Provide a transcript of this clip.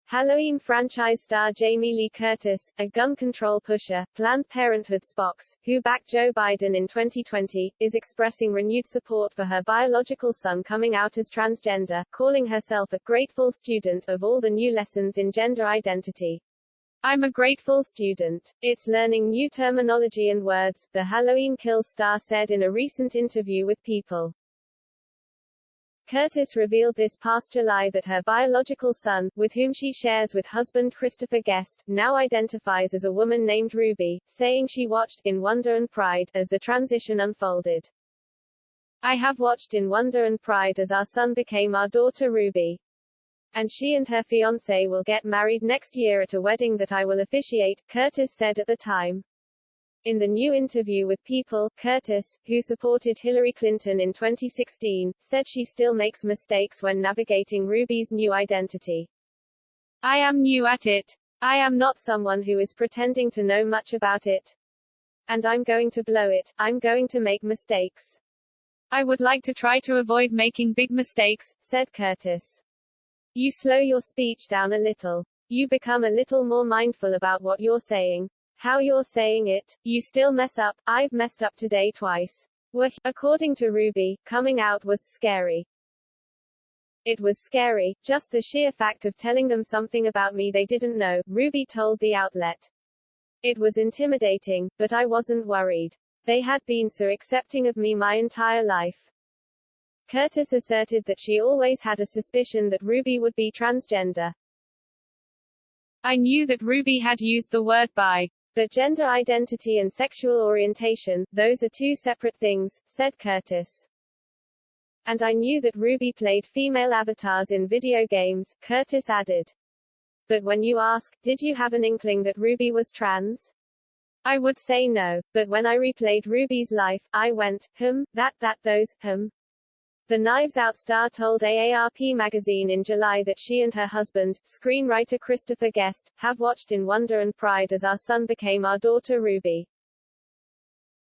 Halloween franchise star Jamie Lee Curtis, a gun control pusher, Planned Parenthood spox, who backed Joe Biden in 2020, is expressing renewed support for her biological son coming out as transgender, calling herself a grateful student of all the new lessons in gender identity. "I'm a grateful student. It's learning new terminology and words," the Halloween Kills star said in a recent interview with People. Curtis revealed this past July that her biological son, with whom she shares with husband Christopher Guest, now identifies as a woman named Ruby, saying she watched, in wonder and pride, as the transition unfolded. "I have watched in wonder and pride as our son became our daughter Ruby. And she and her fiancé will get married next year at a wedding that I will officiate," Curtis said at the time. In the new interview with People, Curtis, who supported Hillary Clinton in 2016, said she still makes mistakes when navigating Ruby's new identity. "I am new at it. I am not someone who is pretending to know much about it. And I'm going to blow it. I'm going to make mistakes. I would like to try to avoid making big mistakes," said Curtis. "You slow your speech down a little. You become a little more mindful about what you're saying. How you're saying it. You still mess up. I've messed up today twice." According to Ruby, coming out was scary. "It was scary, just the sheer fact of telling them something about me they didn't know," Ruby told the outlet. "It was intimidating, but I wasn't worried. They had been so accepting of me my entire life." Curtis asserted that she always had a suspicion that Ruby would be transgender. "I knew that Ruby had used the word bi. But gender identity and sexual orientation, those are two separate things," said Curtis. "And I knew that Ruby played female avatars in video games," Curtis added. "But when you ask, did you have an inkling that Ruby was trans? I would say no. But when I replayed Ruby's life, I went, those. The Knives Out star told AARP magazine in July that she and her husband, screenwriter Christopher Guest, have watched in wonder and pride as our son became our daughter Ruby.